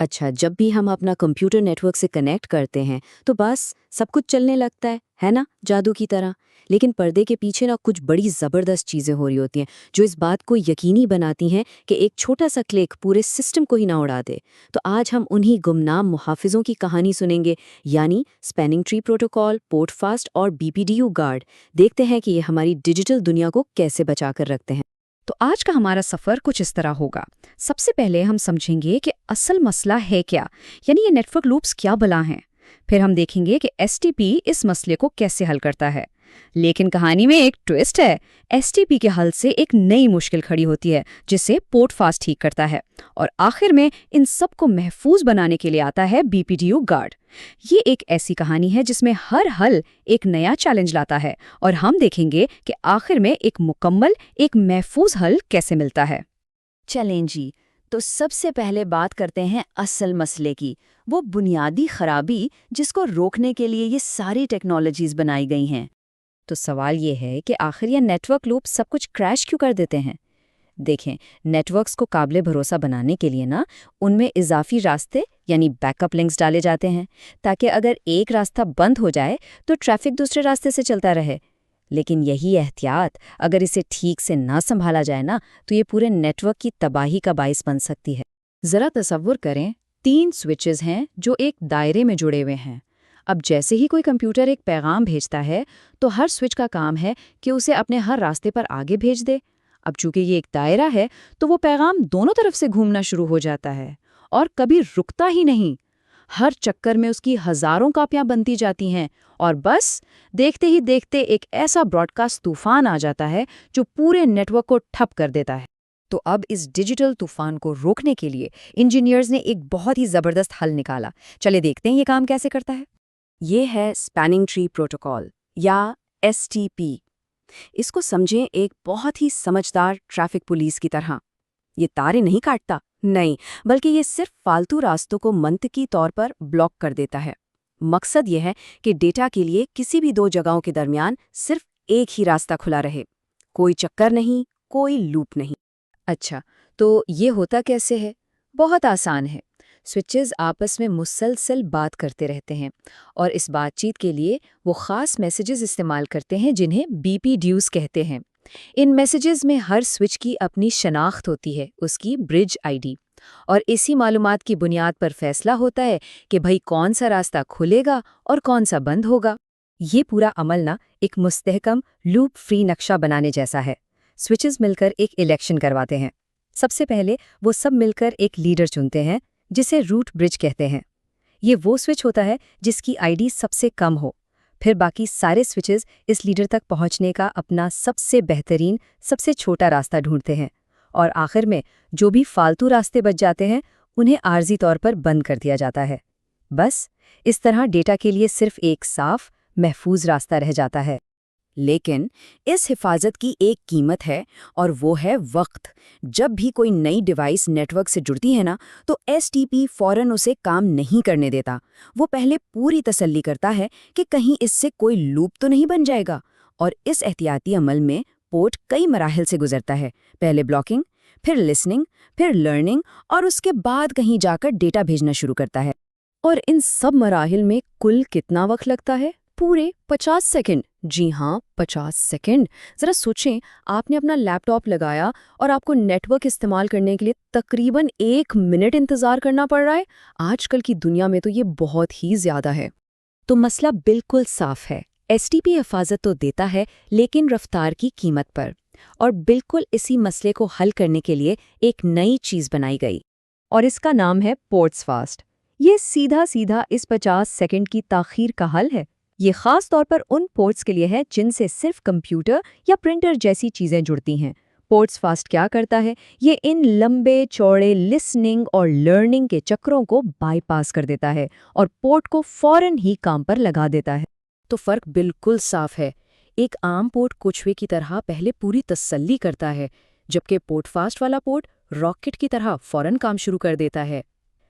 अच्छा, जब भी हम अपना कंप्यूटर नेटवर्क से कनेक्ट करते हैं तो बस सब कुछ चलने लगता है ना, जादू की तरह। लेकिन पर्दे के पीछे ना कुछ बड़ी ज़बरदस्त चीज़ें हो रही होती हैं जो इस बात को यकीनी बनाती हैं कि एक छोटा सा क्लिक पूरे सिस्टम को ही ना उड़ा दे। तो आज हम उन्हीं गुमनाम मुहाफिजों की कहानी सुनेंगे, यानी स्पैनिंग ट्री प्रोटोकॉल, पोर्टफास्ट और बीपीडीयू गार्ड। देखते हैं कि ये हमारी डिजिटल दुनिया को कैसे बचा कर रखते हैं। तो आज का हमारा सफर कुछ इस तरह होगा। सबसे पहले हम समझेंगे कि असल मसला है क्या, यानी ये नेटवर्क लूप्स क्या भला हैं। फिर हम देखेंगे कि एसटीपी इस मसले को कैसे हल करता है। लेकिन कहानी में एक ट्विस्ट है। एसटीपी के हल से एक नई मुश्किल खड़ी होती है जिसे पोर्टफास्ट ठीक करता है। और आखिर में इन सबको महफूज बनाने के लिए आता है बीपीडीयू गार्ड। ये एक ऐसी कहानी है जिसमें हर हल एक नया चैलेंज लाता है और हम देखेंगे कि आखिर में एक मुकम्मल, एक महफूज हल कैसे मिलता है। चलें जी, तो सबसे पहले बात करते हैं असल मसले की, वो बुनियादी खराबी जिसको रोकने के लिए ये सारी टेक्नोलॉजीज बनाई गई हैं। तो सवाल ये है कि आखिर ये नेटवर्क लूप सब कुछ क्रैश क्यों कर देते हैं। देखें, नेटवर्क्स को काबिले भरोसा बनाने के लिए ना उनमें इजाफी रास्ते यानी बैकअप लिंक्स डाले जाते हैं, ताकि अगर एक रास्ता बंद हो जाए तो ट्रैफिक दूसरे रास्ते से चलता रहे। लेकिन यही एहतियात अगर इसे ठीक से ना संभाला जाए ना, तो ये पूरे नेटवर्क की तबाही का बाइस बन सकती है। जरा तसव्वुर करें, 3 स्विचेस हैं जो एक दायरे में जुड़े हुए हैं। अब जैसे ही कोई कंप्यूटर एक पैगाम भेजता है तो हर स्विच का काम है कि उसे अपने हर रास्ते पर आगे भेज दे। अब चूंकि ये एक दायरा है तो वो पैगाम दोनों तरफ से घूमना शुरू हो जाता है और कभी रुकता ही नहीं। हर चक्कर में उसकी हजारों कापियां बनती जाती हैं और बस देखते ही देखते एक ऐसा ब्रॉडकास्ट तूफान आ जाता है जो पूरे नेटवर्क को ठप कर देता है। तो अब इस डिजिटल तूफान को रोकने के लिए इंजीनियर्स ने एक बहुत ही जबरदस्त हल निकाला। चले देखते हैं ये काम कैसे करता है। ये है स्पैनिंग ट्री प्रोटोकॉल या एसटीपी। इसको समझें एक बहुत ही समझदार ट्रैफिक पुलिस की तरह। ये तारे नहीं काटता, नहीं, बल्कि ये सिर्फ फालतू रास्तों को मंतकी तौर पर ब्लॉक कर देता है। मकसद ये है कि डेटा के लिए किसी भी 2 जगहों के दरमियान सिर्फ एक ही रास्ता खुला रहे, कोई चक्कर नहीं, कोई लूप नहीं। अच्छा, तो ये होता कैसे है? बहुत आसान है। स्विचेस आपस में मुसलसल बात करते रहते हैं और इस बातचीत के लिए वो ख़ास मैसेजेस इस्तेमाल करते हैं जिन्हें बीपीडीयूज़ कहते हैं। इन मैसेजेस में हर स्विच की अपनी शनाख्त होती है, उसकी ब्रिज आईडी, और इसी मालूमात की बुनियाद पर फैसला होता है कि भाई कौन सा रास्ता खुलेगा और कौन सा बंद होगा। ये पूरा अमल ना एक मुस्तहकम लूप फ्री नक्शा बनाने जैसा है। स्विचेस मिलकर एक इलेक्शन करवाते हैं। सबसे पहले वो सब मिलकर एक लीडर चुनते हैं जिसे रूट ब्रिज कहते हैं। ये वो स्विच होता है जिसकी आईडी सबसे कम हो। फिर बाकी सारे स्विचेस इस लीडर तक पहुंचने का अपना सबसे बेहतरीन, सबसे छोटा रास्ता ढूंढते हैं और आखिर में जो भी फालतू रास्ते बच जाते हैं उन्हें आर्जी तौर पर बंद कर दिया जाता है। बस इस तरह डेटा के लिए सिर्फ एक साफ, महफूज रास्ता रह जाता है। लेकिन इस हिफाजत की एक कीमत है और वो है वक्त। जब भी कोई नई डिवाइस नेटवर्क से जुड़ती है ना, तो एसटीपी फौरन उसे काम नहीं करने देता। वो पहले पूरी तसल्ली करता है कि कहीं इससे कोई लूप तो नहीं बन जाएगा। और इस एहतियाती अमल में पोर्ट कई मराहिल से गुजरता है। पहले ब्लॉकिंग, फिर लिसनिंग, फिर लर्निंग और उसके बाद कहीं जाकर डेटा भेजना शुरू करता है। और इन सब मराहिल में कुल कितना वक्त लगता है? पूरे 50 सेकंड। जी हाँ, 50 सेकंड। जरा सोचें, आपने अपना लैपटॉप लगाया और आपको नेटवर्क इस्तेमाल करने के लिए तकरीबन 1 मिनट इंतजार करना पड़ रहा है। आजकल की दुनिया में तो ये बहुत ही ज्यादा है। तो मसला बिल्कुल साफ है। एसटीपी हिफाजत तो देता है, लेकिन रफ्तार की कीमत पर। और बिल्कुल इसी मसले को हल करने के लिए एक नई चीज बनाई गई और इसका नाम है पोर्ट्सफास्ट। ये सीधा सीधा इस 50 सेकंड की ताखीर का हल है। ये खास तौर पर उन पोर्ट्स के लिए है जिनसे सिर्फ कंप्यूटर या प्रिंटर जैसी चीजें जुड़ती हैं। पोर्ट्सफास्ट क्या करता है? ये इन लंबे चौड़े लिसनिंग और लर्निंग के चक्रों को बाईपास कर देता है और पोर्ट को फौरन ही काम पर लगा देता है। तो फर्क बिल्कुल साफ है। एक आम पोर्ट कुछवे की तरह पहले पूरी तसल्ली करता है, जबकि पोर्टफास्ट वाला पोर्ट रॉकेट की तरह फौरन काम शुरू कर देता है।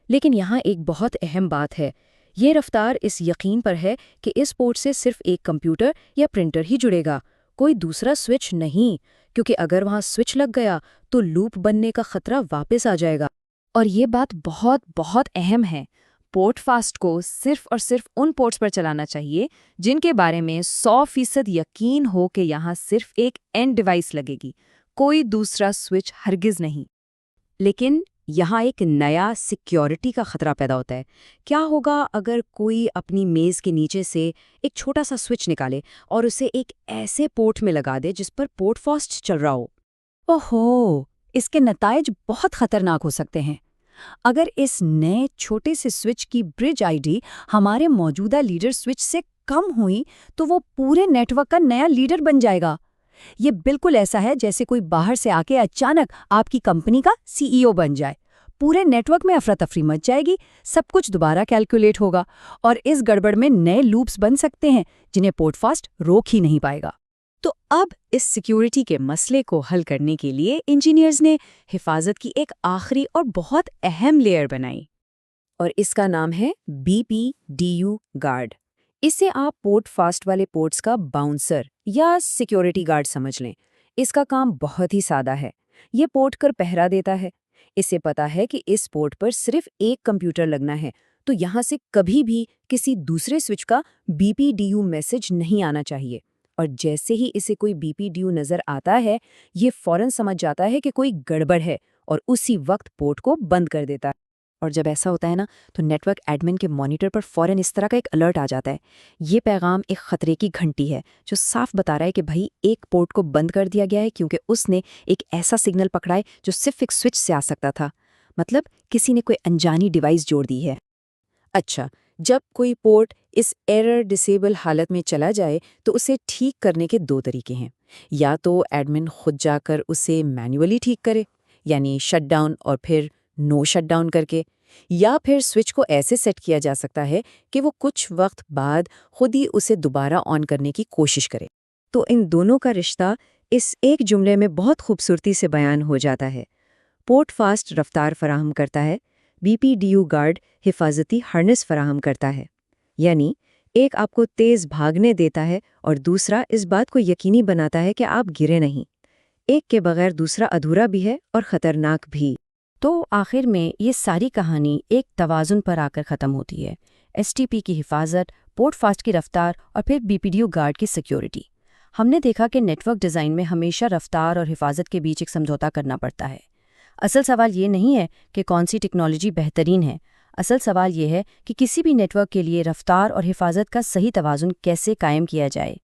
लेकिन यहाँ एक बहुत अहम बात है। ये रफ्तार इस यकीन पर है कि इस पोर्ट से सिर्फ एक कंप्यूटर या प्रिंटर ही जुड़ेगा, कोई दूसरा स्विच नहीं, क्योंकि अगर वहाँ स्विच लग गया तो लूप बनने का खतरा वापस आ जाएगा। اور یہ بات بہت بہت اہم ہے، پورٹ فاسٹ کو صرف اور صرف ان پورٹس پر چلانا چاہیے جن کے بارے میں 100% یقین ہو کہ یہاں صرف ایک اینڈ ڈیوائس لگے گی، کوئی دوسرا سوئچ ہرگز نہیں۔ لیکن یہاں ایک نیا سیکیورٹی کا خطرہ پیدا ہوتا ہے۔ کیا ہوگا اگر کوئی اپنی میز کے نیچے سے ایک چھوٹا سا سوئچ نکالے اور اسے ایک ایسے پورٹ میں لگا دے جس پر پورٹ فاسٹ چل رہا ہو؟ اوہو، اس کے نتائج بہت خطرناک ہو سکتے ہیں۔ اگر اس نئے چھوٹے سے سوئچ کی برج آئی ڈی ہمارے موجودہ لیڈر سوئچ سے کم ہوئی تو وہ پورے نیٹ ورک کا نیا لیڈر بن جائے گا۔ یہ بالکل ایسا ہے جیسے کوئی باہر سے آ کے اچانک آپ کی کمپنی کا CEO بن جائے۔ پورے نیٹ ورک میں افراتفری مچ جائے گی، سب کچھ دوبارہ کیلکولیٹ ہوگا، اور اس گڑبڑ میں نئے لوپس بن سکتے ہیں جنہیں پورٹ فاسٹ روک ہی نہیں پائے گا۔ تو اب اس سیکیورٹی کے مسئلے کو حل کرنے کے لیے انجینئرز نے حفاظت کی ایک آخری اور بہت اہم لیئر بنائی، اور اس کا نام ہے BPDU گارڈ۔ اسے آپ پورٹ فاسٹ والے پورٹس کا باؤنسر یا سیکیورٹی گارڈ سمجھ لیں۔ اس کا کام بہت ہی سادہ ہے۔ یہ پورٹ کر پہرا دیتا ہے۔ اسے پتا ہے کہ اس پورٹ پر صرف ایک کمپیوٹر لگنا ہے، تو یہاں سے کبھی بھی کسی دوسرے سوئچ کا BPDU میسج نہیں آنا چاہیے۔ اور جیسے ہی اسے کوئی BPDU نظر آتا ہے، یہ فوراً سمجھ جاتا ہے کہ کوئی گڑبڑ ہے اور اسی وقت پورٹ کو بند کر دیتا ہے۔ اور جب ایسا ہوتا ہے نا، تو نیٹ ورک ایڈمن کے مانیٹر پر فوراً اس طرح کا ایک الرٹ آ جاتا ہے۔ یہ پیغام ایک خطرے کی گھنٹی ہے جو صاف بتا رہا ہے کہ بھائی ایک پورٹ کو بند کر دیا گیا ہے کیونکہ اس نے ایک ایسا سگنل پکڑا ہے جو صرف ایک سوئچ سے آ سکتا تھا، مطلب کسی نے کوئی انجانی ڈیوائس جوڑ دی ہے۔ اچھا، جب کوئی پورٹ اس ایرر ڈسیبل حالت میں چلا جائے تو اسے ٹھیک کرنے کے 2 طریقے ہیں۔ یا تو ایڈمن خود جا کر اسے مینولی ٹھیک کرے، یعنی شٹ ڈاؤن اور پھر نو شٹ ڈاؤن کر کے، یا پھر سوئچ کو ایسے سیٹ کیا جا سکتا ہے کہ وہ کچھ وقت بعد خود ہی اسے دوبارہ آن کرنے کی کوشش کرے۔ تو ان دونوں کا رشتہ اس ایک جملے میں بہت خوبصورتی سے بیان ہو جاتا ہے۔ پورٹ فاسٹ رفتار فراہم کرتا ہے، BPDU گارڈ حفاظتی ہارنس فراہم کرتا ہے۔ یعنی ایک آپ کو تیز بھاگنے دیتا ہے اور دوسرا اس بات کو یقینی بناتا ہے کہ آپ گرے نہیں۔ ایک کے بغیر دوسرا ادھورا بھی ہے اور خطرناک بھی۔ تو آخر میں یہ ساری کہانی ایک توازن پر آ کر ختم ہوتی ہے۔ STP کی حفاظت، پورٹ فاسٹ کی رفتار اور پھر BPDU گارڈ کی سیکیورٹی۔ ہم نے دیکھا کہ نیٹ ورک ڈیزائن میں ہمیشہ رفتار اور حفاظت کے بیچ ایک سمجھوتا کرنا پڑتا ہے۔ اصل سوال یہ نہیں ہے کہ کون سی ٹیکنالوجی بہترین ہے، اصل سوال یہ ہے کہ کسی بھی نیٹ ورک کے لیے رفتار اور حفاظت کا صحیح توازن کیسے قائم کیا جائے۔